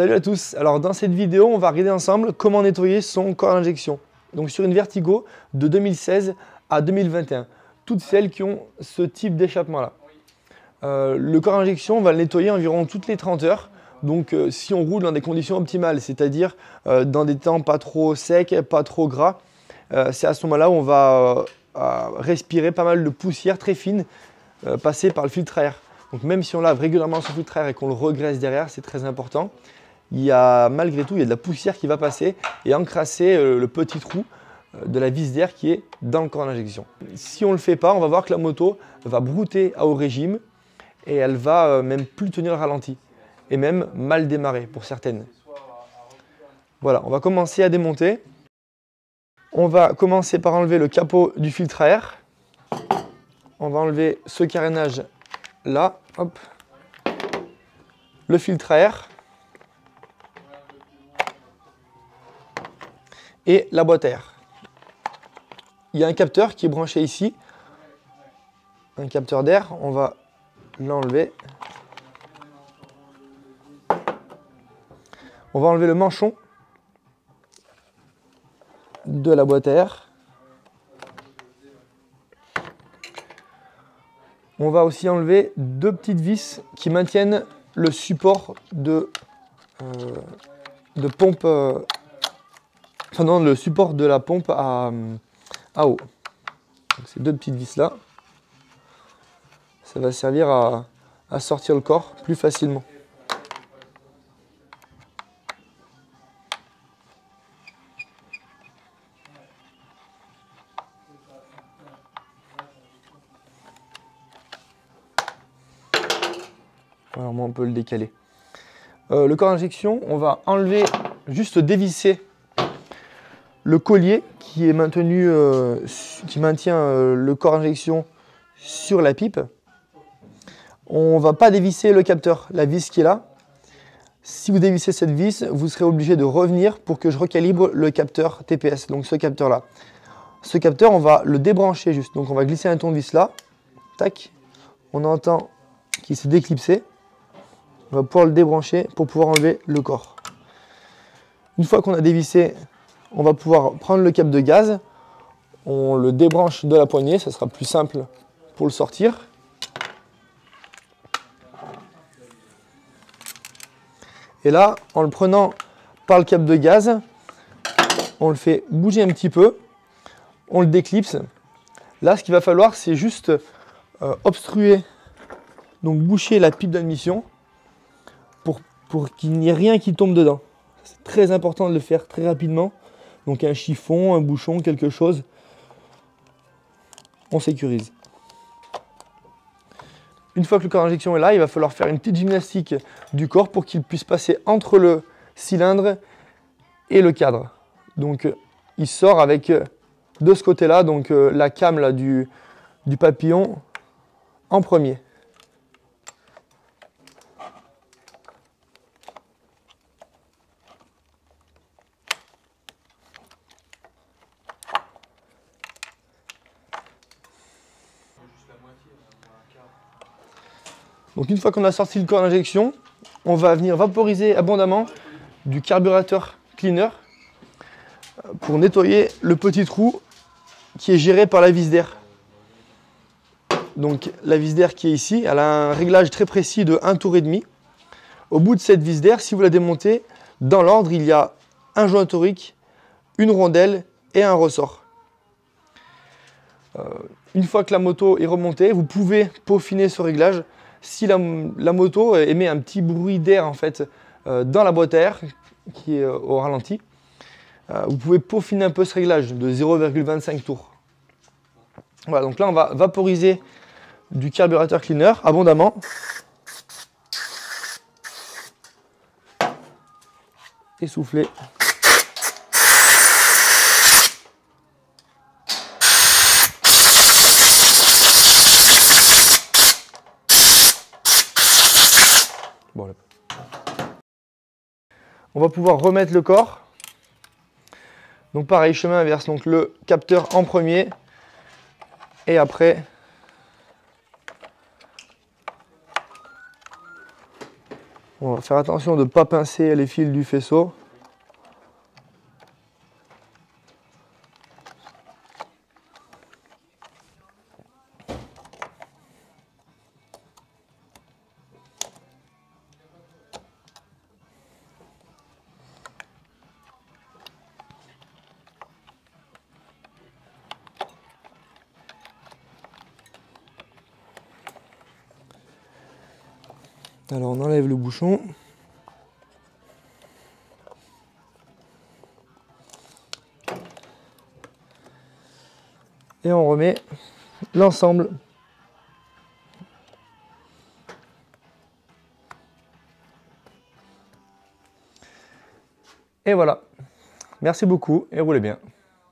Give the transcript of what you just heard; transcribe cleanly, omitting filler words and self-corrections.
Salut à tous, alors dans cette vidéo on va regarder ensemble comment nettoyer son corps d'injection. Donc sur une Vertigo de 2016 à 2021, toutes celles qui ont ce type d'échappement là. Le corps d'injection on va le nettoyer environ toutes les 30 heures. Donc si on roule dans des conditions optimales, c'est-à-dire dans des temps pas trop secs, pas trop gras, c'est à ce moment-là où on va respirer pas mal de poussière très fine passer par le filtre à air. Donc même si on lave régulièrement son filtre à air et qu'on le regraisse derrière, c'est très important. Il y a malgré tout il y a de la poussière qui va passer et encrasser le petit trou de la vis d'air qui est dans le corps d'injection. Si on ne le fait pas, on va voir que la moto va brouter à haut régime et elle va même plus tenir le ralenti et même mal démarrer pour certaines. Voilà, on va commencer à démonter. On va commencer par enlever le capot du filtre à air. On va enlever ce carénage là, hop, le filtre à air et la boîte à air. Il y a un capteur qui est branché ici, un capteur d'air, on va l'enlever. On va enlever le manchon de la boîte à air. On va aussi enlever deux petites vis qui maintiennent le support de pompe, le support de la pompe à eau. Donc ces deux petites vis là, ça va servir à sortir le corps plus facilement. Alors moi on peut le décaler. Le corps d'injection, on va enlever, juste dévisser le collier qui est maintenu, qui maintient le corps d'injection sur la pipe. On ne va pas dévisser le capteur, la vis qui est là. Si vous dévissez cette vis, vous serez obligé de revenir pour que je recalibre le capteur TPS, donc ce capteur là. Ce capteur, on va le débrancher juste. Donc on va glisser un tournevis là, tac, on entend qu'il s'est déclipsé. On va pouvoir le débrancher pour pouvoir enlever le corps. Une fois qu'on a dévissé, on va pouvoir prendre le câble de gaz. On le débranche de la poignée, ça sera plus simple pour le sortir. Et là, en le prenant par le câble de gaz, on le fait bouger un petit peu. On le déclipse. Là, ce qu'il va falloir, c'est juste obstruer, donc boucher la pipe d'admission pour qu'il n'y ait rien qui tombe dedans. C'est très important de le faire très rapidement. Donc un chiffon, un bouchon, quelque chose. On sécurise. Une fois que le corps d'injection est là, il va falloir faire une petite gymnastique du corps pour qu'il puisse passer entre le cylindre et le cadre. Donc il sort avec de ce côté-là, donc la came là, du papillon en premier. Donc une fois qu'on a sorti le corps d'injection, on va venir vaporiser abondamment du carburateur cleaner pour nettoyer le petit trou qui est géré par la vis d'air. Donc la vis d'air qui est ici, elle a un réglage très précis de 1 tour et demi. Au bout de cette vis d'air, si vous la démontez, dans l'ordre, il y a un joint torique, une rondelle et un ressort. Une fois que la moto est remontée, vous pouvez peaufiner ce réglage. Si la moto émet un petit bruit d'air en fait dans la boîte à air qui est au ralenti, vous pouvez peaufiner un peu ce réglage de 0,25 tours. Voilà, donc là on va vaporiser du carburateur cleaner abondamment. Et souffler. Bon, on va pouvoir remettre le corps. Donc pareil, chemin inverse, donc le capteur en premier et après On va faire attention de ne pas pincer les fils du faisceau. Alors on enlève le bouchon. Et on remet l'ensemble. Et voilà. Merci beaucoup et roulez bien.